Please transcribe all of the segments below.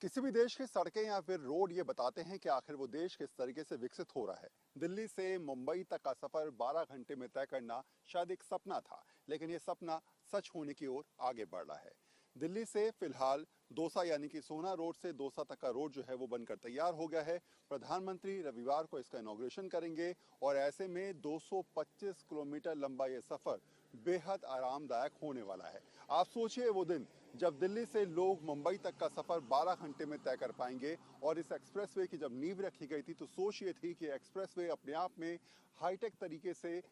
किसी भी देश की सड़कें या फिर रोड ये बताते हैं कि आखिर वो देश किस तरीके से विकसित हो रहा है। दिल्ली से मुंबई तक का सफर 12 घंटे में तय करना शायद एक सपना था, लेकिन ये सपना सच होने की ओर आगे बढ़ रहा है। दिल्ली से फिलहाल दौसा यानी कि सोहना रोड से दौसा तक का रोड जो है वो बनकर तैयार हो गया है। प्रधानमंत्री रविवार को इसका इनॉग्रेशन करेंगे और ऐसे में 225 किलोमीटर लंबा ये सफर बेहद आरामदायक होने वाला है। आप सोचिए वो दिन जब दिल्ली से लोग मुंबई तक का सफर 12 घंटे में तय कर पाएंगे। और इस एक्सप्रेसवे की जब नींव रखी गई थी तो सोच ये थी कि एक्सप्रेसवे अपने आप में हाईटेक तरीके से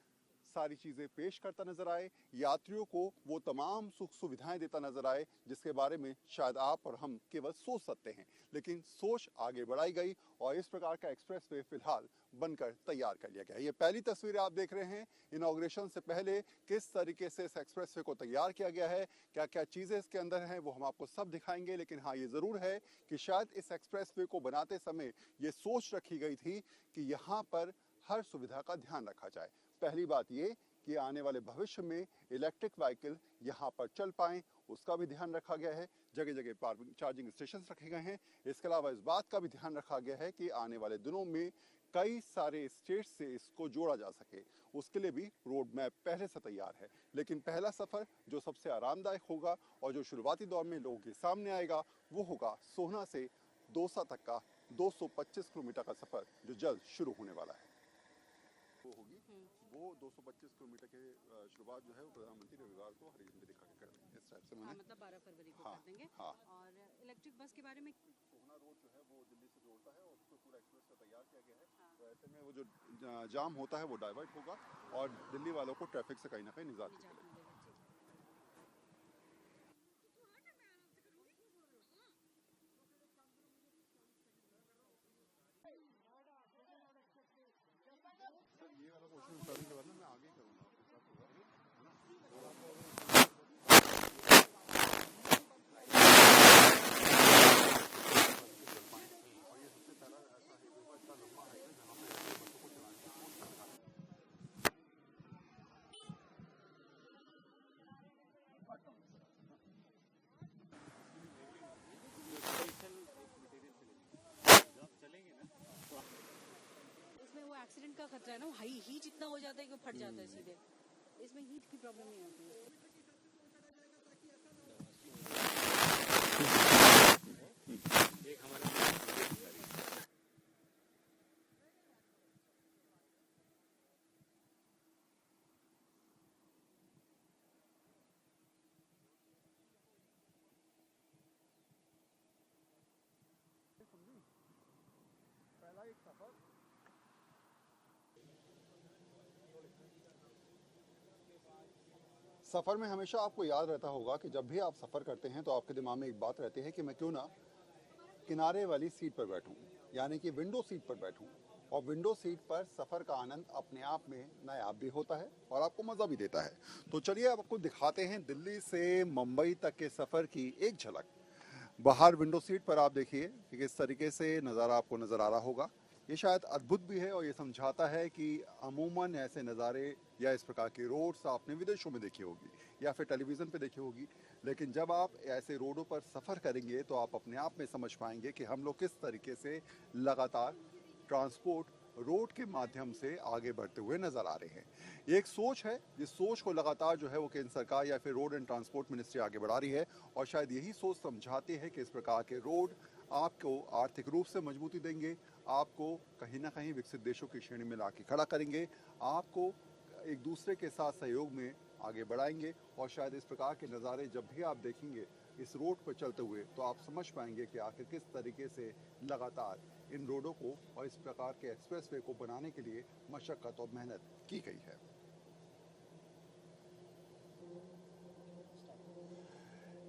सारी चीजें पेश करता नजर आए, यात्रियों को वो तमाम सुख सुविधाएं देता नजर आए जिसके बारे में शायद आप और हम केवल सोच सकते हैं। लेकिन सोच आगे बढ़ाई गई और इस प्रकार का एक्सप्रेसवे फिलहाल बनकर तैयार कर लिया गया। ये पहली तस्वीरें आप देख रहे हैं इनॉग्रेशन से पहले किस तरीके से इस एक्सप्रेसवे को तैयार किया गया है, क्या क्या चीजें इसके अंदर हैं वो हम आपको सब दिखाएंगे। लेकिन हाँ, ये जरूर है कि शायद इस एक्सप्रेसवे को बनाते समय ये सोच रखी गई थी कि यहाँ पर हर सुविधा का ध्यान रखा जाए। पहली बात ये कि आने वाले भविष्य में इलेक्ट्रिक व्हीकल यहाँ पर चल पाएं, उसका भी ध्यान रखा गया है। जगह जगह चार्जिंग स्टेशन रखे गए हैं। इसके अलावा इस बात का भी ध्यान रखा गया है कि आने वाले दिनों में कई सारे स्टेट से इसको जोड़ा जा सके, उसके लिए भी रोड मैप पहले से तैयार है। लेकिन पहला सफर जो सबसे आरामदायक होगा और जो शुरुआती दौर में लोगों के सामने आएगा वो होगा सोहना से दौसा तक का 225 किलोमीटर का सफर जो जल्द शुरू होने वाला है। वो होगी वो 225 किलोमीटर के शुरुआत जो है वो प्रधानमंत्री रविवार को हरी झंडी दिखा के कर देंगे। इस टाइप से मैंने मतलब 12 फरवरी को हाँ, कर देंगे। हाँ। और इलेक्ट्रिक बस के बारे में सोहना रोड जो है वो दिल्ली से जोड़ता है और उसको पूरा एक्सप्रेस का तैयार किया गया है। तो ऐसे में वो जो जाम होता है वो डाइवर्ट होगा और दिल्ली वालों को ट्रैफिक से कहीं ना कहीं निजात मिलेगी। ये वाला पोर्शन उतारने के बाद ना मैं आगे करूँगा आपके साथ होगा, है ना? और आपको और ये सबसे पहला ऐसा हाईवे होगा, इतना लंबा हाईवे जहाँ पे ऐसे बसों को चलाने की कोई सुविधा नहीं इसमें वो एक्सीडेंट का खतरा है ना, हाई हीट इतना हो जाता है कि फट जाता है सीधे। इसमें हीट की प्रॉब्लम नहीं आती है। पहला एक सफर सफर में हमेशा आपको याद रहता होगा कि जब भी आप सफर करते हैं तो आपके दिमाग में एक बात रहती है कि मैं क्यों ना किनारे वाली सीट पर बैठूं, यानी कि विंडो सीट पर बैठूं। और विंडो सीट पर सफर का आनंद अपने आप में नायाब भी होता है और आपको मजा भी देता है। तो चलिए आपको दिखाते हैं दिल्ली से मुंबई तक के सफर की एक झलक। बाहर विंडो सीट पर आप देखिए कि किस तरीके से नज़ारा आपको नज़र आ रहा होगा। ये शायद अद्भुत भी है और ये समझाता है कि अमूमन ऐसे नज़ारे या इस प्रकार की रोड्स आपने विदेशों में देखी होगी या फिर टेलीविज़न पे देखी होगी। लेकिन जब आप ऐसे रोडों पर सफ़र करेंगे तो आप अपने आप में समझ पाएंगे कि हम लोग किस तरीके से लगातार ट्रांसपोर्ट रोड के माध्यम से आगे बढ़ते हुए नजर आ रहे हैं। ये एक सोच है, जिस सोच को लगातार जो है वो केंद्र सरकार या फिर रोड एंड ट्रांसपोर्ट मिनिस्ट्री आगे बढ़ा रही है। और शायद यही सोच समझाती है कि इस प्रकार के रोड आपको आर्थिक रूप से मजबूती देंगे, आपको कहीं ना कहीं विकसित देशों की श्रेणी में लाके खड़ा करेंगे, आपको एक दूसरे के साथ सहयोग में आगे बढ़ाएंगे। और शायद इस प्रकार के नज़ारे जब भी आप देखेंगे इस रोड पर चलते हुए तो आप समझ पाएंगे कि आखिर किस तरीके से लगातार इन रोडों को और इस प्रकार के एक्सप्रेसवे को बनाने के लिए मशक्कत और मेहनत की गई है।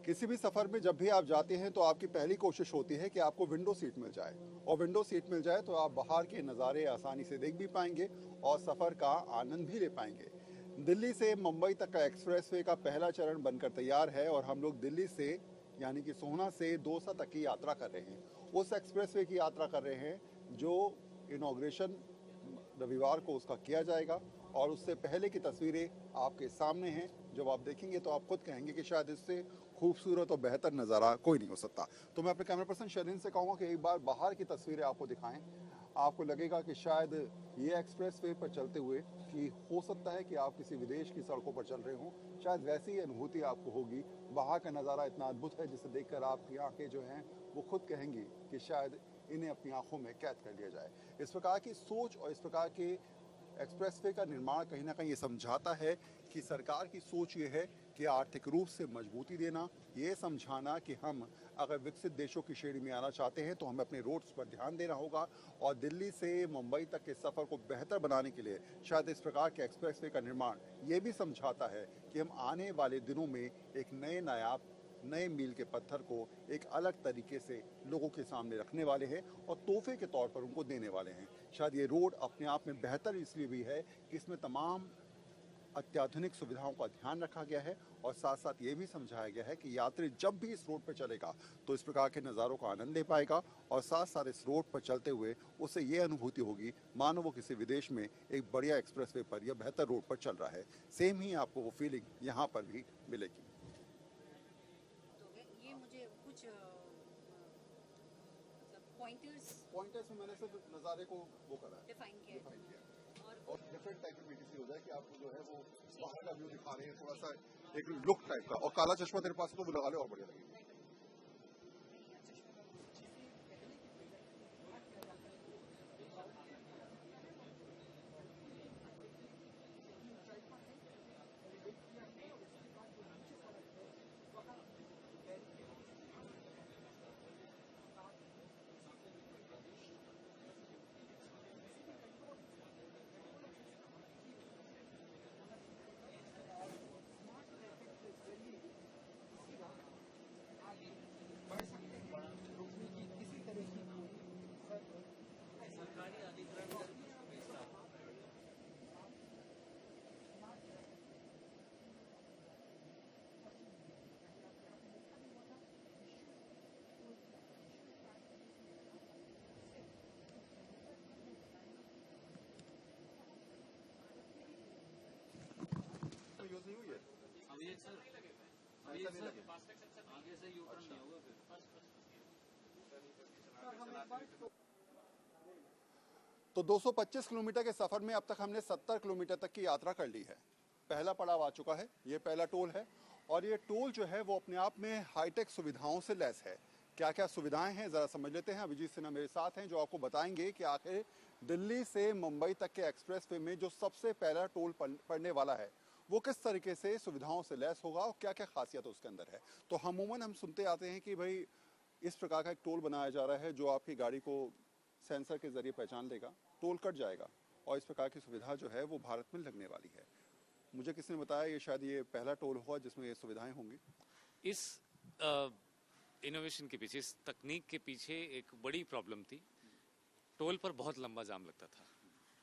किसी भी सफ़र में जब भी आप जाते हैं तो आपकी पहली कोशिश होती है कि आपको विंडो सीट मिल जाए, और विंडो सीट मिल जाए तो आप बाहर के नज़ारे आसानी से देख भी पाएंगे और सफ़र का आनंद भी ले पाएंगे। दिल्ली से मुंबई तक का एक्सप्रेसवे का पहला चरण बनकर तैयार है और हम लोग दिल्ली से यानी कि सोहना से दौसा तक की यात्रा कर रहे हैं। उस एक्सप्रेसवे की यात्रा कर रहे हैं जो इनॉग्रेशन रविवार को उसका किया जाएगा। और उससे पहले की तस्वीरें आपके सामने हैं। जब आप देखेंगे तो आप खुद कहेंगे कि शायद इससे खूबसूरत और बेहतर नज़ारा कोई नहीं हो सकता। तो मैं अपने कैमरा पर्सन शरीन से कहूँगा कि एक बार बाहर की तस्वीरें आपको दिखाएं। आपको लगेगा कि शायद ये एक्सप्रेस वे पर चलते हुए कि हो सकता है कि आप किसी विदेश की सड़कों पर चल रहे हों, शायद वैसी ही अनुभूति आपको होगी। बाहर का नज़ारा इतना अद्भुत है जिसे देखकर आपकी आंखें जो हैं वो खुद कहेंगी कि शायद इन्हें अपनी आंखों में कैद कर लिया जाए। इस प्रकार की सोच और इस प्रकार के एक्सप्रेसवे का निर्माण कहीं ना कहीं ये समझाता है कि सरकार की सोच ये है कि आर्थिक रूप से मजबूती देना, ये समझाना कि हम अगर विकसित देशों की श्रेणी में आना चाहते हैं तो हमें अपने रोड्स पर ध्यान देना होगा और दिल्ली से मुंबई तक के सफ़र को बेहतर बनाने के लिए शायद इस प्रकार के एक्सप्रेसवे का निर्माण ये भी समझाता है कि हम आने वाले दिनों में एक नए मील के पत्थर को एक अलग तरीके से लोगों के सामने रखने वाले हैं और तोहफे के तौर पर उनको देने वाले हैं। शायद ये रोड अपने आप में बेहतर इसलिए भी है कि इसमें तमाम अत्याधुनिक सुविधाओं का ध्यान रखा गया है और साथ साथ ये भी समझाया गया है कि यात्री जब भी इस रोड पर चलेगा तो इस प्रकार के नज़ारों का आनंद ले पाएगा और साथ साथ इस रोड पर चलते हुए उसे ये अनुभूति होगी मानो वो किसी विदेश में एक बढ़िया एक्सप्रेसवे पर या बेहतर रोड पर चल रहा है। सेम ही आपको वो फीलिंग यहाँ पर भी मिलेगी। ये मुझे कुछ पॉइंटर्स में मैंने सिर्फ नज़ारे को वो करा है, डिफाइन किया है। और डिफरेंट टाइप की बीटीसी हो जाए कि आपको जो है वो बाहर का व्यू दिखा रहे हैं, थोड़ा सा एक लुक टाइप का। और काला चश्मा तेरे पास है तो वो लगा ले और बढ़िया लगेगा। यूज नहीं हुई है अभी सर अभी सर आगे से यू टर्न नहीं होगा फिर। तो 225 किलोमीटर के सफर में अब तक हमने 70 किलोमीटर तक की यात्रा कर ली है। पहला पड़ाव आ चुका है, ये पहला टोल है और ये टोल जो है वो अपने आप में हाईटेक सुविधाओं से लैस है। क्या क्या सुविधाएं हैं जरा समझ लेते हैं। अभिजीत सिन्हा मेरे साथ हैं जो आपको बताएंगे कि आखिर दिल्ली से मुंबई तक के एक्सप्रेसवे में जो सबसे पहला टोल पड़ने वाला है वो किस तरीके से सुविधाओं से लैस होगा और क्या क्या खासियत उसके अंदर है। तो अमूमन हम सुनते आते हैं कि भाई इस प्रकार का एक टोल बनाया जा रहा है जो आपकी गाड़ी को सेंसर के जरिए पहचान लेगा, टोल कट जाएगा और इस प्रकार की सुविधा जो है वो भारत में लगने वाली है। मुझे किसी ने बताया ये शायद ये पहला टोल हुआ जिसमें ये सुविधाएं होंगी। इस इनोवेशन के पीछे, इस तकनीक के पीछे एक बड़ी प्रॉब्लम थी। टोल पर बहुत लंबा जाम लगता था,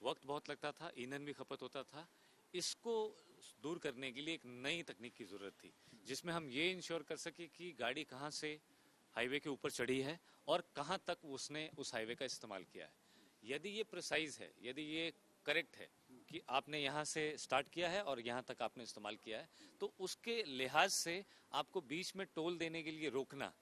वक्त बहुत लगता था, ईंधन भी खपत होता था। इसको दूर करने के लिए एक नई तकनीक की जरूरत थी जिसमें हम ये इंश्योर कर सके कि गाड़ी कहाँ से हाईवे के ऊपर चढ़ी है और कहाँ तक उसने उस हाईवे का इस्तेमाल किया है। यदि ये प्रिसाइज है, यदि ये करेक्ट है कि आपने यहाँ से स्टार्ट किया है और यहाँ तक आपने इस्तेमाल किया है, तो उसके लिहाज से आपको बीच में टोल देने के लिए रोकना,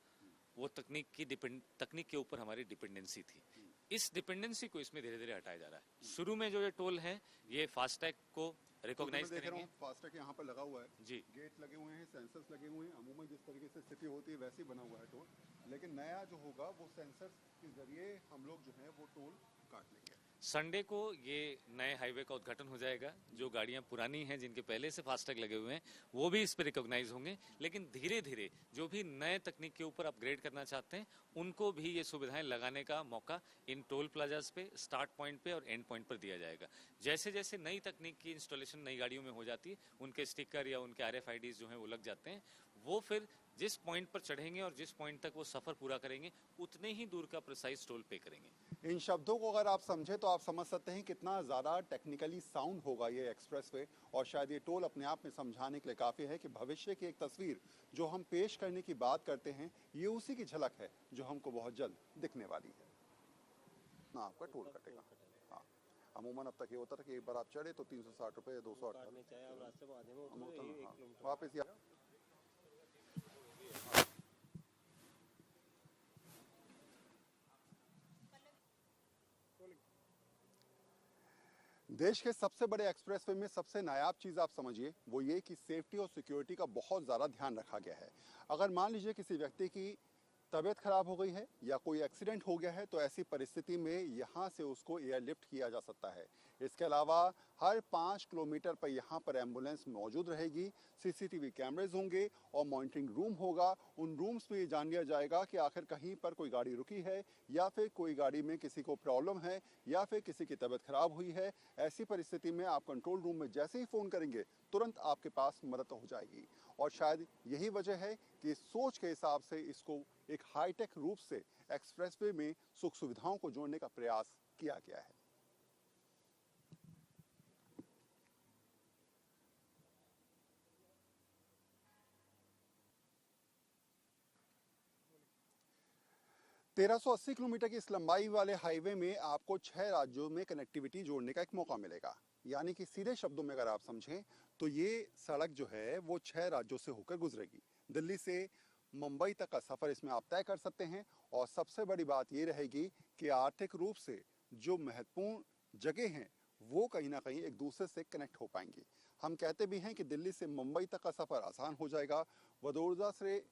वो तकनीक के ऊपर हमारी डिपेंडेंसी थी। इस डिपेंडेंसी को इसमें धीरे धीरे हटाया जा रहा है। शुरू में जो ये टोल है ये फास्टैग को रिकॉग्नाइज करेंगे। फास्टैग यहाँ पर लगा हुआ है जी, गेट लगे हुए हैं, सेंसर्स लगे हुए हैं। अमूमन जिस तरीके से स्थिति होती है वैसे ही बना हुआ है टोल, लेकिन नया जो होगा वो सेंसर्स के जरिए हम लोग जो है वो टोल काट लेंगे। संडे को ये नए हाईवे का उद्घाटन हो जाएगा। जो गाड़ियां पुरानी हैं जिनके पहले से फास्टैग लगे हुए हैं वो भी इस पर रिकॉग्नाइज होंगे, लेकिन धीरे धीरे जो भी नए तकनीक के ऊपर अपग्रेड करना चाहते हैं उनको भी ये सुविधाएं लगाने का मौका इन टोल प्लाजाज पे, स्टार्ट पॉइंट पे और एंड पॉइंट पर दिया जाएगा। जैसे जैसे नई तकनीक की इंस्टॉलेशन नई गाड़ियों में हो जाती है, उनके स्टिकर या उनके RFIDs जो हैं वो लग जाते हैं। वो फिर जिस पॉइंट पर चढ़ेंगे और जिस पॉइंट तक वो सफर पूरा करेंगे उतने ही दूर का प्रिसाइज टोल पे करेंगे। इन शब्दों को अगर आप समझे तो आप समझ सकते हैं कितना ज़्यादा टेक्निकली साउंड होगा ये एक्सप्रेसवे और शायद ये टोल अपने आप में समझाने के लिए काफ़ी है कि भविष्य की एक तस्वीर जो हम पेश करने की बात करते हैं ये उसी की झलक है जो हमको बहुत जल्द दिखने वाली है ना। आपका टोल कटेगा। हाँ, अमूमन अब तक ये होता था कि एक बार आप चढ़े तो 360 रुपये, 200 वापस देश के सबसे बड़े एक्सप्रेसवे में सबसे नायाब चीज़ आप समझिए वो ये कि सेफ्टी और सिक्योरिटी का बहुत ज़्यादा ध्यान रखा गया है। अगर मान लीजिए किसी व्यक्ति की तबीयत खराब हो गई है या कोई एक्सीडेंट हो गया है तो ऐसी परिस्थिति में यहाँ से उसको एयरलिफ्ट किया जा सकता है। इसके अलावा हर 5 किलोमीटर पर यहाँ पर एम्बुलेंस मौजूद रहेगी, सीसीटीवी कैमरेज होंगे और मॉनिटरिंग रूम होगा। उन रूम्स में ये जान लिया जाएगा कि आखिर कहीं पर कोई गाड़ी रुकी है या फिर कोई गाड़ी में किसी को प्रॉब्लम है या फिर किसी की तबीयत खराब हुई है। ऐसी परिस्थिति में आप कंट्रोल रूम में जैसे ही फ़ोन करेंगे तुरंत आपके पास मदद हो जाएगी। और शायद यही वजह है कि इस सोच के हिसाब से इसको एक हाईटेक रूप से एक्सप्रेसवे में सुख सुविधाओं को जोड़ने का प्रयास किया गया है। तेरह सौ 80 किलोमीटर की इस लंबाई वाले हाईवे में आपको 6 राज्यों में कनेक्टिविटी जोड़ने का एक मौका मिलेगा। यानी कि सीधे शब्दों में अगर आप समझें तो ये सड़क जो है वो 6 राज्यों से होकर गुजरेगी। दिल्ली से मुंबई तक का सफ़र इसमें आप तय कर सकते हैं। और सबसे बड़ी बात ये रहेगी कि आर्थिक रूप से जो महत्वपूर्ण जगह हैं वो कहीं ना कहीं एक दूसरे से कनेक्ट हो पाएंगी। हम कहते भी हैं कि दिल्ली से मुंबई तक का सफ़र आसान हो जाएगा। वडोदरा से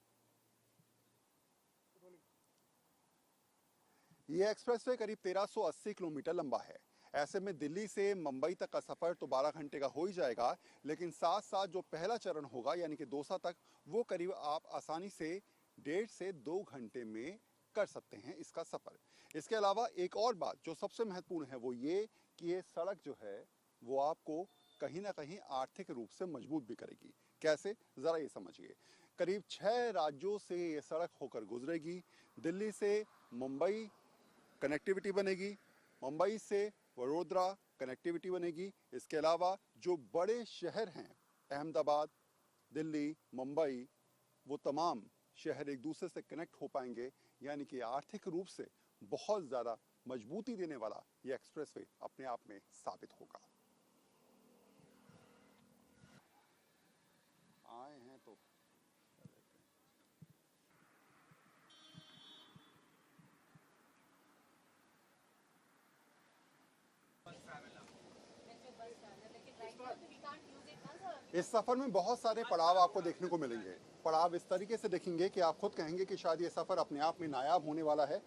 ये एक्सप्रेसवे करीब 1380 किलोमीटर लंबा है। ऐसे में दिल्ली से मुंबई तक का सफ़र तो 12 घंटे का हो ही जाएगा, लेकिन साथ साथ जो पहला चरण होगा यानी कि दौसा तक, वो करीब आप आसानी से 1.5 से 2 घंटे में कर सकते हैं इसका सफ़र। इसके अलावा एक और बात जो सबसे महत्वपूर्ण है वो ये कि ये सड़क जो है वो आपको कहीं ना कहीं आर्थिक रूप से मजबूत भी करेगी। कैसे, ज़रा ये समझिए। करीब 6 राज्यों से ये सड़क होकर गुजरेगी। दिल्ली से मुंबई कनेक्टिविटी बनेगी, मुंबई से वडोदरा कनेक्टिविटी बनेगी। इसके अलावा जो बड़े शहर हैं अहमदाबाद, दिल्ली, मुंबई, वो तमाम शहर एक दूसरे से कनेक्ट हो पाएंगे। यानी कि आर्थिक रूप से बहुत ज़्यादा मजबूती देने वाला ये एक्सप्रेसवे अपने आप में साबित होगा। आए हैं तो इस सफ़र में बहुत सारे पड़ाव आपको देखने को मिलेंगे। पड़ाव इस तरीके से देखेंगे कि आप खुद कहेंगे कि शायद ये सफ़र अपने आप में नायाब होने वाला है।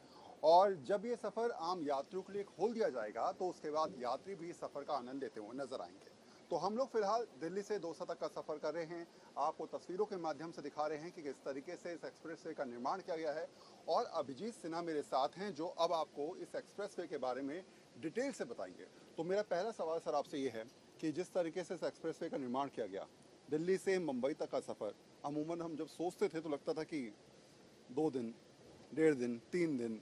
और जब ये सफ़र आम यात्रियों के लिए खोल दिया जाएगा तो उसके बाद यात्री भी इस सफ़र का आनंद लेते हुए नजर आएंगे। तो हम लोग फिलहाल दिल्ली से दौसा तक का सफ़र कर रहे हैं। आपको तस्वीरों के माध्यम से दिखा रहे हैं कि किस तरीके से इस एक्सप्रेसवे का निर्माण किया गया है। और अभिजीत सिन्हा मेरे साथ हैं जो अब आपको इस एक्सप्रेसवे के बारे में डिटेल से बताएंगे। तो मेरा पहला सवाल सर आपसे ये है कि जिस तरीके से इस एक्सप्रेसवे का निर्माण किया गया, दिल्ली से मुंबई तक का सफ़र अमूमन हम जब सोचते थे तो लगता था कि 2 दिन, 1.5 दिन, 3 दिन।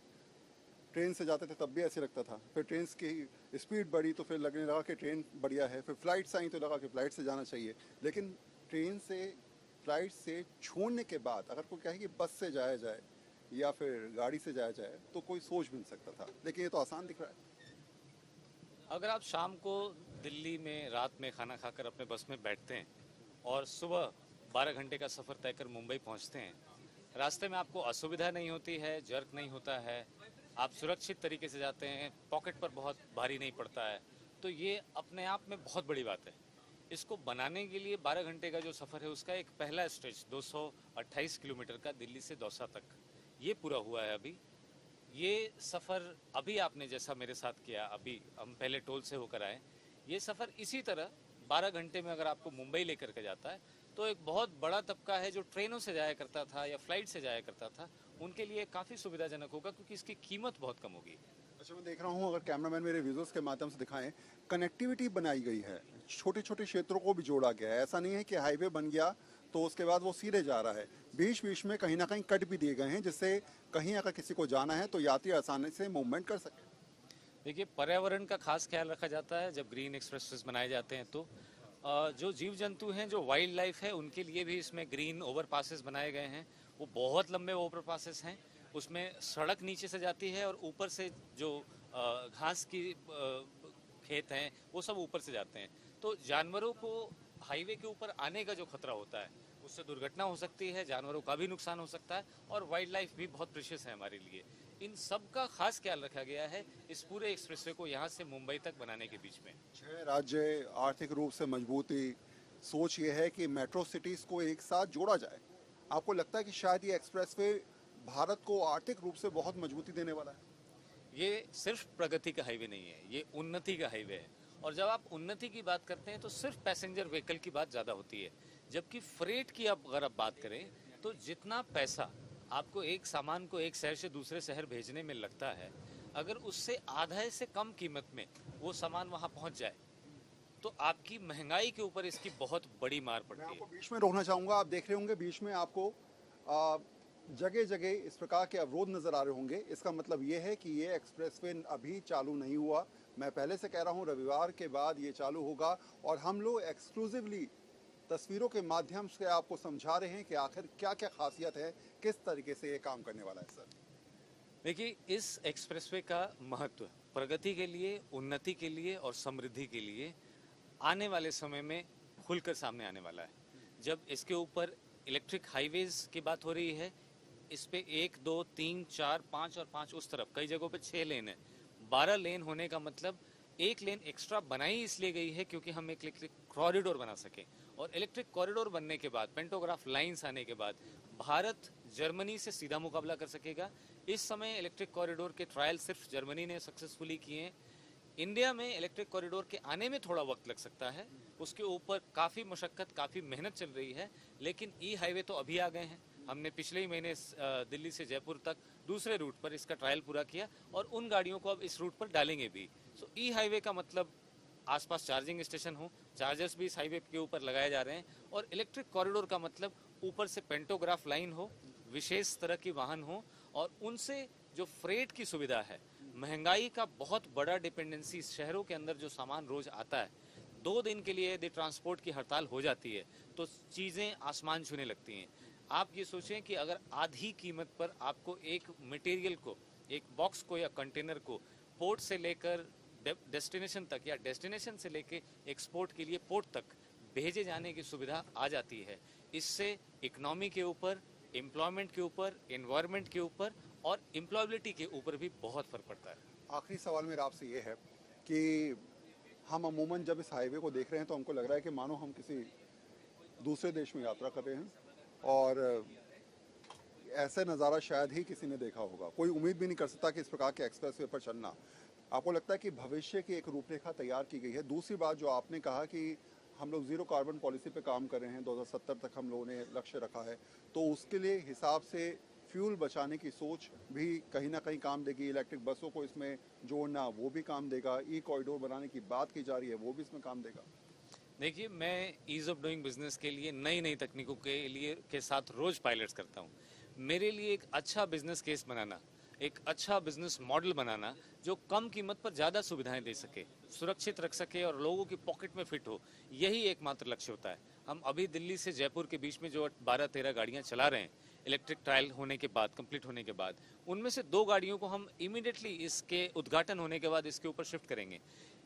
ट्रेन से जाते थे तब भी ऐसे लगता था। फिर ट्रेन की स्पीड बढ़ी तो फिर लगने लगा कि ट्रेन बढ़िया है। फिर फ्लाइट्स आई तो लगा कि फ़्लाइट से जाना चाहिए। लेकिन ट्रेन से, फ्लाइट से छोड़ने के बाद अगर कोई कहे कि बस से जाया जाए या फिर गाड़ी से जाया जाए तो कोई सोच भी नहीं सकता था। लेकिन ये तो आसान दिख रहा है। अगर आप शाम को दिल्ली में रात में खाना खाकर अपने बस में बैठते हैं और सुबह 12 घंटे का सफ़र तय कर मुंबई पहुंचते हैं, रास्ते में आपको असुविधा नहीं होती है, जर्क नहीं होता है, आप सुरक्षित तरीके से जाते हैं, पॉकेट पर बहुत भारी नहीं पड़ता है, तो ये अपने आप में बहुत बड़ी बात है। इसको बनाने के लिए 12 घंटे का जो सफ़र है उसका एक पहला स्टेज 228 किलोमीटर का दिल्ली से दौसा तक, ये पूरा हुआ है अभी। ये सफ़र अभी आपने जैसा मेरे साथ किया, अभी हम पहले टोल से होकर आए, ये सफ़र इसी तरह 12 घंटे में अगर आपको मुंबई लेकर के जाता है तो एक बहुत बड़ा तबका है जो ट्रेनों से जाया करता था या फ्लाइट से जाया करता था, उनके लिए काफ़ी सुविधाजनक होगा क्योंकि इसकी कीमत बहुत कम होगी। अच्छा, मैं देख रहा हूँ, अगर कैमरामैन मेरे विजुअल्स के माध्यम से दिखाएं, कनेक्टिविटी बनाई गई है, छोटे छोटे क्षेत्रों को भी जोड़ा गया है। ऐसा नहीं है कि हाईवे बन गया तो उसके बाद वो सीधे जा रहा है। बीच बीच में कहीं ना कहीं कट भी दिए गए हैं जिससे कहीं अगर किसी को जाना है तो यात्री आसानी से मूवमेंट कर सके। देखिए, पर्यावरण का खास ख्याल रखा जाता है जब ग्रीन एक्सप्रेसेस बनाए जाते हैं तो जो जीव जंतु हैं, जो वाइल्ड लाइफ है, उनके लिए भी इसमें ग्रीन ओवर पासेस बनाए गए हैं। वो बहुत लंबे ओवर पासेस हैं, उसमें सड़क नीचे से जाती है और ऊपर से जो घास की खेत हैं वो सब ऊपर से जाते हैं। तो जानवरों को हाईवे के ऊपर आने का जो खतरा होता है उससे दुर्घटना हो सकती है, जानवरों का भी नुकसान हो सकता है और वाइल्ड लाइफ भी बहुत प्रीशियस है हमारे लिए। इन सब का खास ख्याल रखा गया है इस पूरे एक्सप्रेसवे को यहाँ से मुंबई तक बनाने के बीच में। 6 राज्य आर्थिक रूप से मजबूती, सोच ये है कि मेट्रो सिटीज को एक साथ जोड़ा जाए। आपको लगता है कि शायद ये एक्सप्रेसवे भारत को आर्थिक रूप से बहुत मजबूती देने वाला है? ये सिर्फ प्रगति का हाईवे नहीं है, ये उन्नति का हाईवे है। और जब आप उन्नति की बात करते हैं तो सिर्फ पैसेंजर व्हीकल की बात ज़्यादा होती है, जबकि फ्रेट की अगर आप बात करें तो जितना पैसा आपको एक सामान को एक शहर से दूसरे शहर भेजने में लगता है, अगर उससे आधा से कम कीमत में वो सामान वहाँ पहुँच जाए तो आपकी महंगाई के ऊपर इसकी बहुत बड़ी मार मैं पड़ती है। आपको बीच में रोकना चाहूंगा। आप देख रहे होंगे बीच में आपको जगह जगह इस प्रकार के अवरोध नजर आ रहे होंगे। इसका मतलब ये है कि ये एक्सप्रेसवे अभी चालू नहीं हुआ। मैं पहले से कह रहा हूँ रविवार के बाद ये चालू होगा और हम लोग एक्सक्लूसिवली तस्वीरों के माध्यम से आपको समझा रहे हैं कि आखिर क्या क्या खासियत है, किस तरीके से ये काम करने वाला है। सर देखिए, इस एक्सप्रेसवे का महत्व प्रगति के लिए, उन्नति के लिए और समृद्धि के लिए आने वाले समय में खुलकर सामने आने वाला है। जब इसके ऊपर इलेक्ट्रिक हाईवेज की बात हो रही है, इस पे 1, 2, 3, 4, 5 और 5 उस तरफ, कई जगहों पे 6 लेन है। 12 लेन होने का मतलब एक लेन एक्स्ट्रा बनाई इसलिए गई है क्योंकि हम एक इलेक्ट्रिक कॉरिडोर बना सके। और इलेक्ट्रिक कॉरिडोर बनने के बाद, पेंटोग्राफ लाइंस आने के बाद भारत जर्मनी से सीधा मुकाबला कर सकेगा। इस समय इलेक्ट्रिक कॉरिडोर के ट्रायल सिर्फ जर्मनी ने सक्सेसफुली किए हैं। इंडिया में इलेक्ट्रिक कॉरिडोर के आने में थोड़ा वक्त लग सकता है, उसके ऊपर काफ़ी मशक्क़त, काफ़ी मेहनत चल रही है, लेकिन ई हाईवे तो अभी आ गए हैं। हमने पिछले ही महीने दिल्ली से जयपुर तक दूसरे रूट पर इसका ट्रायल पूरा किया और उन गाड़ियों को अब इस रूट पर डालेंगे भी। सो ई हाईवे का मतलब आसपास चार्जिंग स्टेशन हो, चार्जर्स भी इस हाईवे के ऊपर लगाए जा रहे हैं। और इलेक्ट्रिक कॉरिडोर का मतलब ऊपर से पेंटोग्राफ लाइन हो, विशेष तरह की वाहन हो और उनसे जो फ्रेट की सुविधा है, महंगाई का बहुत बड़ा डिपेंडेंसी, शहरों के अंदर जो सामान रोज आता है, 2 दिन के लिए यदि ट्रांसपोर्ट की हड़ताल हो जाती है तो चीज़ें आसमान छूने लगती हैं। आप ये सोचें कि अगर आधी कीमत पर आपको एक मटेरियल को, एक बॉक्स को या कंटेनर को पोर्ट से लेकर डेस्टिनेशन तक या डेस्टिनेशन से लेकर एक्सपोर्ट के लिए पोर्ट तक भेजे जाने की सुविधा आ जाती है, इससे इकोनॉमी के ऊपर, एम्प्लॉयमेंट के ऊपर, एनवायरनमेंट के ऊपर और एम्प्लॉयबिलिटी के ऊपर भी बहुत फर्क पड़ता है। आखिरी सवाल मेरा आपसे ये है कि हम अमूमन जब इस हाईवे को देख रहे हैं तो हमको लग रहा है कि मानो हम किसी दूसरे देश में यात्रा कर रहे हैं और ऐसा नज़ारा शायद ही किसी ने देखा होगा। कोई उम्मीद भी नहीं कर सकता कि इस प्रकार के एक्सप्रेसवे पर चलना। आपको लगता है कि भविष्य की एक रूपरेखा तैयार की गई है? दूसरी बात जो आपने कहा कि हम लोग ज़ीरो कार्बन पॉलिसी पे काम कर रहे हैं, 2070 तक हम लोगों ने लक्ष्य रखा है, तो उसके लिए हिसाब से फ्यूल बचाने की सोच भी कहीं ना कहीं काम देगी। इलेक्ट्रिक बसों को इसमें जोड़ना वो भी काम देगा। ई कॉरिडोर बनाने की बात की जा रही है, वो भी इसमें काम देगा। देखिए, मैं ईज ऑफ डूइंग बिजनेस के लिए नई नई तकनीकों के साथ रोज पायलट्स करता हूँ। मेरे लिए एक अच्छा बिजनेस केस बनाना, एक अच्छा बिजनेस मॉडल बनाना जो कम कीमत पर ज़्यादा सुविधाएं दे सके, सुरक्षित रख सके और लोगों की पॉकेट में फिट हो, यही एकमात्र लक्ष्य होता है। हम अभी दिल्ली से जयपुर के बीच में जो 12-13 गाड़ियां चला रहे हैं, इलेक्ट्रिक ट्रायल होने के बाद, कंप्लीट होने के बाद, उनमें से 2 गाड़ियों को हम इमीडिएटली इसके उद्घाटन होने के बाद इसके ऊपर शिफ्ट करेंगे।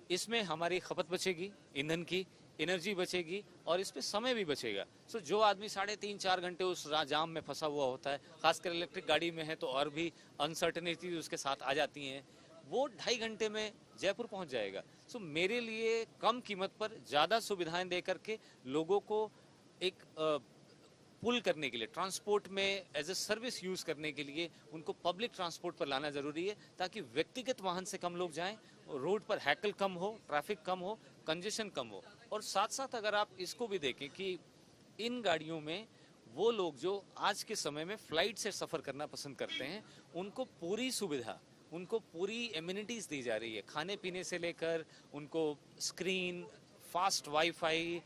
इसमें हमारी खपत बचेगी, ईंधन की एनर्जी बचेगी और इस पे समय भी बचेगा। सो जो आदमी 3.5-4 घंटे उस जाम में फंसा हुआ होता है, खासकर इलेक्ट्रिक गाड़ी में है तो और भी अनसर्टेनिटी उसके साथ आ जाती हैं, वो 2.5 घंटे में जयपुर पहुंच जाएगा। सो मेरे लिए कम कीमत पर ज़्यादा सुविधाएं दे करके लोगों को एक पुल करने के लिए, ट्रांसपोर्ट में एज ए सर्विस यूज करने के लिए उनको पब्लिक ट्रांसपोर्ट पर लाना जरूरी है, ताकि व्यक्तिगत वाहन से कम लोग जाएं, रोड पर हैकल कम हो, ट्रैफिक कम हो, कंजेशन कम हो। और साथ साथ अगर आप इसको भी देखें कि इन गाड़ियों में वो लोग जो आज के समय में फ्लाइट से सफ़र करना पसंद करते हैं, उनको पूरी सुविधा, उनको पूरी एमिनिटीज़ दी जा रही है, खाने पीने से लेकर उनको स्क्रीन, फास्ट वाईफाई,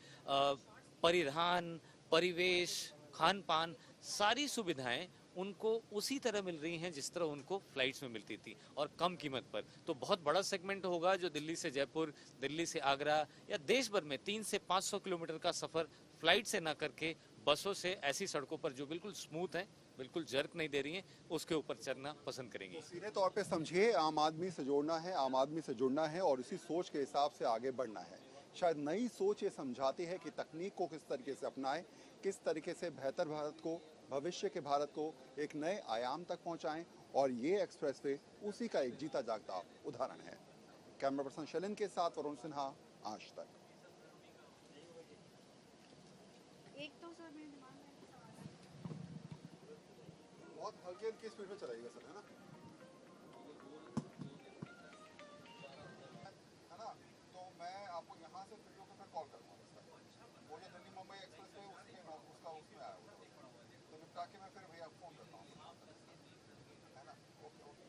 परिवहन, परिवेश, खान पान, सारी सुविधाएं उनको उसी तरह मिल रही हैं जिस तरह उनको फ्लाइट्स में मिलती थी और कम कीमत पर। तो बहुत बड़ा सेगमेंट होगा जो दिल्ली से जयपुर, दिल्ली से आगरा या देश भर में 300 से 500 किलोमीटर का सफ़र फ्लाइट से ना करके बसों से ऐसी सड़कों पर जो बिल्कुल स्मूथ है, बिल्कुल जर्क नहीं दे रही हैं, उसके ऊपर चलना पसंद करेंगे। तो सीधे तौर पे समझिए, आम आदमी से जोड़ना है, आम आदमी से जुड़ना है और इसी सोच के हिसाब से आगे बढ़ना है। शायद नई सोच ये समझाती है कि तकनीक को किस तरीके से अपनाएं, किस तरीके से बेहतर भारत को, भविष्य के भारत को एक नए आयाम तक पहुंचाएं और ये एक्सप्रेसवे उसी का एक जीता जागता उदाहरण है। कैमरा पर्सन शैलिन के साथ वरुण सिन्हा, आज तक। एक तो सर मेरे दिमाग में एक सवाल है। बहुत हल्की स्पीड में चलाइएगा सर, है ना? है ना? तो मैं आपको यहाँ से वीडियो को फिर कॉल करूँगा इसका। वो जो दिल्ली मुंबई एक्सप्रेसवे उसका उसमें आया हुआ है। तो निपटा के मैं फिर भैया फोन करता हूँ, है ना? Okay okay.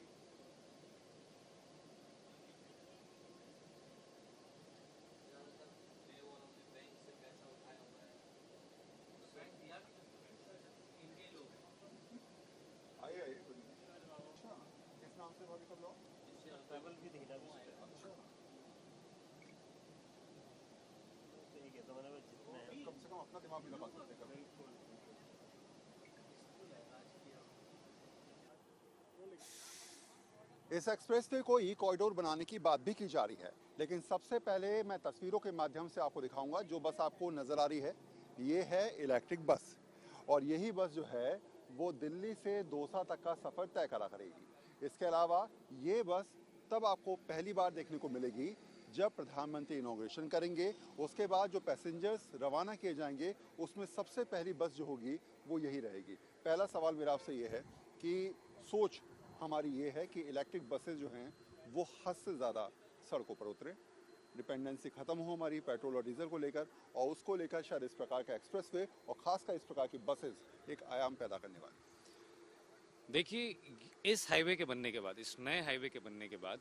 आइए आइए, कोई नहीं। अच्छा, किस नाम से भाभी कर लो? ट्रैवल भी देखना भी अच्छा, ठीक है, तो मैंने जितना है कम से कम अपना दिमाग भी लगा सकते हैं कभी। इस एक्सप्रेसवे को ई कॉरिडोर बनाने की बात भी की जा रही है, लेकिन सबसे पहले मैं तस्वीरों के माध्यम से आपको दिखाऊंगा। जो बस आपको नजर आ रही है ये है इलेक्ट्रिक बस, और यही बस जो है वो दिल्ली से दौसा तक का सफर तय करा करेगी। इसके अलावा ये बस तब आपको पहली बार देखने को मिलेगी जब प्रधानमंत्री इनॉग्रेशन करेंगे। उसके बाद जो पैसेंजर्स रवाना किए जाएंगे उसमें सबसे पहली बस जो होगी वो यही रहेगी। पहला सवाल मेरा आपसे ये है कि सोच हमारी ये है कि इलेक्ट्रिक बसेस जो हैं वो हद से ज़्यादा सड़कों पर उतरे, डिपेंडेंसी खत्म हो हमारी पेट्रोल और डीजल को लेकर, और उसको लेकर शायद इस प्रकार का एक्सप्रेसवे और खासकर इस प्रकार की बसेस एक आयाम पैदा करने वाली। देखिए, इस हाईवे के बनने के बाद, इस नए हाईवे के बनने के बाद,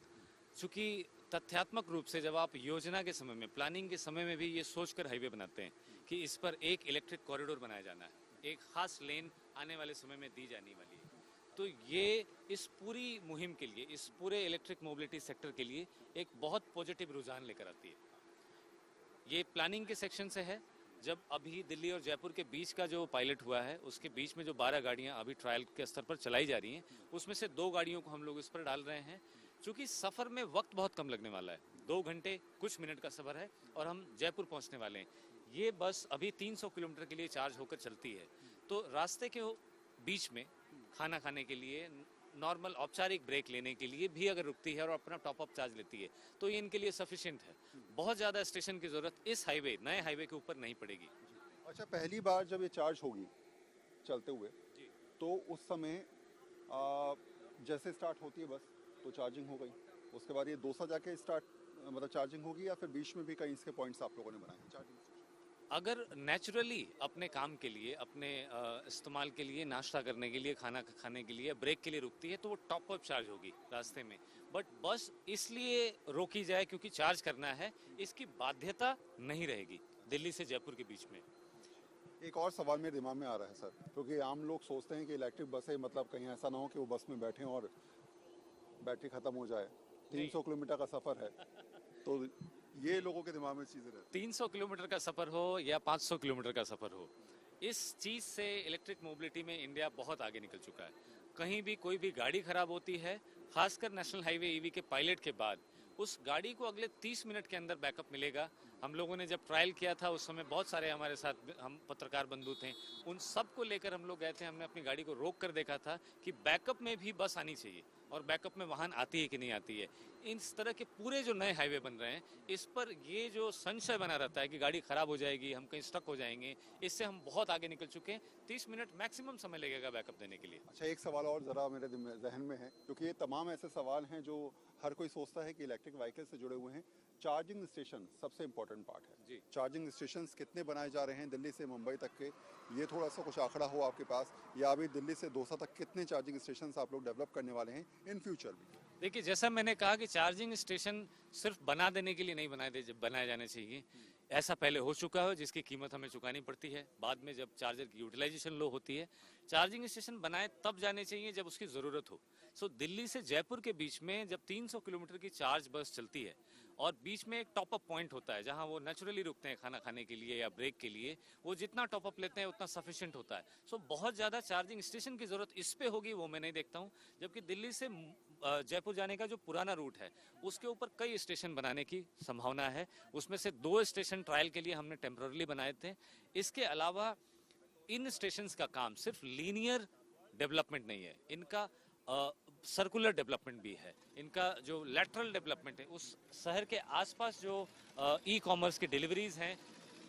चूंकि तथ्यात्मक रूप से जब आप योजना के समय में, प्लानिंग के समय में भी ये सोचकर हाईवे बनाते हैं कि इस पर एक इलेक्ट्रिक कॉरिडोर बनाया जाना है, एक खास लेन आने वाले समय में दी जाने वाली है, तो ये इस पूरी मुहिम के लिए, इस पूरे इलेक्ट्रिक मोबिलिटी सेक्टर के लिए एक बहुत पॉजिटिव रुझान लेकर आती है। ये प्लानिंग के सेक्शन से है। जब अभी दिल्ली और जयपुर के बीच का जो पायलट हुआ है, उसके बीच में जो 12 गाड़ियां अभी ट्रायल के स्तर पर चलाई जा रही हैं, उसमें से 2 गाड़ियों को हम लोग इस पर डाल रहे हैं। चूंकि सफर में वक्त बहुत कम लगने वाला है, 2 घंटे कुछ मिनट का सफर है और हम जयपुर पहुंचने वाले हैं। ये बस अभी 300 किलोमीटर के लिए चार्ज होकर चलती है, तो रास्ते के बीच में खाना खाने के लिए, नॉर्मल औपचारिक ब्रेक लेने के लिए भी अगर रुकती है और अपना टॉप अप चार्ज लेती है, तो ये इनके लिए सफिशिएंट है। बहुत ज़्यादा स्टेशन की ज़रूरत इस हाईवे, नए हाईवे के ऊपर नहीं पड़ेगी। अच्छा, पहली बार जब ये चार्ज होगी चलते हुए तो उस समय जैसे स्टार्ट होती है बस तो चार्जिंग हो गई, उसके बाद ये दौसा जाके स्टार्ट मतलब चार्जिंग होगी, या फिर बीच में भी कहीं इसके पॉइंट्स आप लोगों ने बनाए हैं चार्जिंग? अगर नेचुरली अपने काम के लिए, अपने इस्तेमाल के लिए, नाश्ता करने के लिए, खाना खाने के लिए, ब्रेक के लिए रुकती है, तो वो टॉप अप चार्ज होगी रास्ते में। बट बस इसलिए रोकी जाए क्योंकि चार्ज करना है, इसकी बाध्यता नहीं रहेगी दिल्ली से जयपुर के बीच में। एक और सवाल मेरे दिमाग में आ रहा है सर, क्योंकि आम लोग सोचते हैं कि इलेक्ट्रिक बसें मतलब कहीं ऐसा ना हो कि वो बस में बैठें और बैटरी खत्म हो जाए। 300 किलोमीटर का सफर है, तो ये लोगों के दिमाग में चीजें रहती 300 किलोमीटर का सफर हो या 500 किलोमीटर का सफर हो, इस चीज से इलेक्ट्रिक मोबिलिटी में इंडिया बहुत आगे निकल चुका है। कहीं भी कोई भी गाड़ी खराब होती है, खासकर नेशनल हाईवे ईवी के पायलट के बाद, उस गाड़ी को अगले 30 मिनट के अंदर बैकअप मिलेगा। हम लोगों ने जब ट्रायल किया था उस समय बहुत सारे हमारे साथ हम पत्रकार बंधु थे, उन सबको लेकर हम लोग गए थे। हमने अपनी गाड़ी को रोक कर देखा था कि बैकअप में भी बस आनी चाहिए और बैकअप में वाहन आती है कि नहीं आती है। इस तरह के पूरे जो नए हाईवे बन रहे हैं, इस पर ये जो संशय बना रहता है कि गाड़ी खराब हो जाएगी, हम कहीं स्टक हो जाएंगे, इससे हम बहुत आगे निकल चुके हैं। 30 मिनट मैक्सिमम समय लगेगा बैकअप देने के लिए। अच्छा, एक सवाल और ज़रा मेरे जहन में है, क्योंकि ये तमाम ऐसे सवाल हैं जो हर कोई सोचता है कि इलेक्ट्रिक व्हीकल से जुड़े हुए हैं। चार्जिंग स्टेशन सबसे इम्पोर्टेंट पार्ट है जी। चार्जिंग स्टेशन कितने बनाए जा रहे हैं दिल्ली से मुंबई तक के, ये थोड़ा सा कुछ आंकड़ा हो आपके पास, या अभी दिल्ली से दौसा तक कितने चार्जिंग स्टेशन आप लोग डेवलप करने वाले हैं इन फ्यूचर भी? देखिए, जैसा मैंने कहा कि चार्जिंग स्टेशन सिर्फ बना देने के लिए नहीं बनाए जाने चाहिए। ऐसा पहले हो चुका है जिसकी कीमत हमें चुकानी पड़ती है बाद में, जब चार्जर की यूटिलाइजेशन लो होती है। चार्जिंग स्टेशन बनाए तब जाने चाहिए जब उसकी ज़रूरत हो। दिल्ली से जयपुर के बीच में जब 300 किलोमीटर की चार्ज बस चलती है और बीच में एक टॉप अप पॉइंट होता है जहां वो नेचुरली रुकते हैं खाना खाने के लिए या ब्रेक के लिए, वो जितना टॉप अप लेते हैं उतना सफिशिएंट होता है। बहुत ज़्यादा चार्जिंग स्टेशन की ज़रूरत इस पे होगी वो मैं नहीं देखता हूँ। जबकि दिल्ली से जयपुर जाने का जो पुराना रूट है उसके ऊपर कई स्टेशन बनाने की संभावना है। उसमें से 2 स्टेशन ट्रायल के लिए हमने टेम्पररी बनाए थे। इसके अलावा इन स्टेशंस का काम सिर्फ लीनियर डेवलपमेंट नहीं है, इनका सर्कुलर डेवलपमेंट भी है, इनका जो लैटरल डेवलपमेंट है, उस शहर के आसपास जो ई कॉमर्स की डिलीवरीज हैं,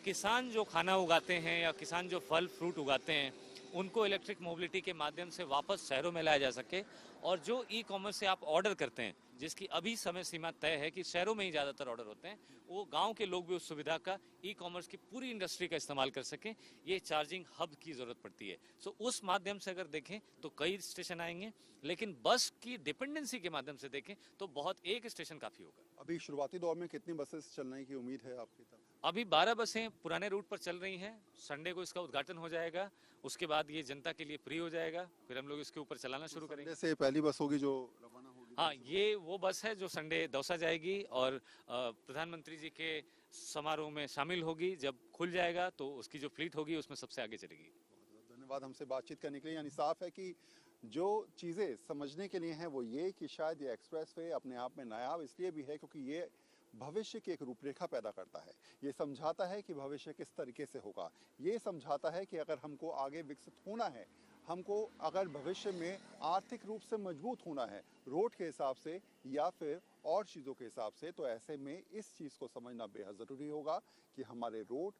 किसान जो खाना उगाते हैं या किसान जो फल फ्रूट उगाते हैं, उनको इलेक्ट्रिक मोबिलिटी के माध्यम से वापस शहरों में लाया जा सके। और जो ई कॉमर्स से आप ऑर्डर करते हैं, जिसकी अभी समय सीमा तय है कि शहरों में ही ज़्यादातर ऑर्डर होते हैं, वो गांव के लोग भी उस सुविधा का, ई कॉमर्स की पूरी इंडस्ट्री का इस्तेमाल कर सकें। ये चार्जिंग हब की ज़रूरत पड़ती है। सो उस माध्यम से अगर देखें तो कई स्टेशन आएंगे, लेकिन बस की डिपेंडेंसी के माध्यम से देखें तो बहुत एक स्टेशन काफ़ी होगा। अभी शुरुआती दौर में कितनी बसेस चलने की उम्मीद है आपकी तरफ? अभी 12 बसें पुराने रूट पर चल रही हैं। संडे को इसका उद्घाटन हो जाएगा, उसके बाद ये जनता के लिए फ्री हो जाएगा, फिर हम लोग इसके ऊपर चलाना शुरू करेंगे। संडे से पहली बस होगी जो रवाना होगी? हाँ, ये वो बस है जो संडे दौसा जाएगी और प्रधानमंत्री जी के समारोह में शामिल होगी। जब खुल जाएगा तो उसकी जो फ्लीट होगी उसमें सबसे आगे चलेगी। बहुत धन्यवाद हमसे बातचीत करने के लिए। यानी साफ है कि जो चीज़ें समझने के लिए हैं वो ये कि शायद ये एक्सप्रेसवे अपने आप में नायाब इसलिए भी है क्योंकि ये भविष्य की एक रूपरेखा पैदा करता है। ये समझाता है कि भविष्य किस तरीके से होगा। ये समझाता है कि अगर हमको आगे विकसित होना है, हमको अगर भविष्य में आर्थिक रूप से मजबूत होना है, रोड के हिसाब से या फिर और चीज़ों के हिसाब से, तो ऐसे में इस चीज़ को समझना बेहद ज़रूरी होगा कि हमारे रोड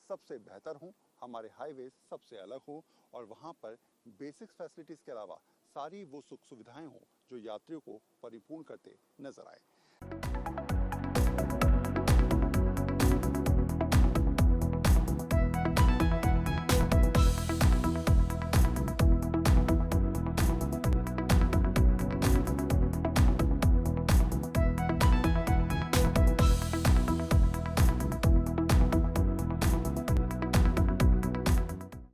सबसे बेहतर हों, हमारे हाईवे सबसे अलग हों और वहाँ पर बेसिक फैसिलिटीज़ के अलावा सारी वो सुख सुविधाएं हों जो यात्रियों को परिपूर्ण करते नजर आए।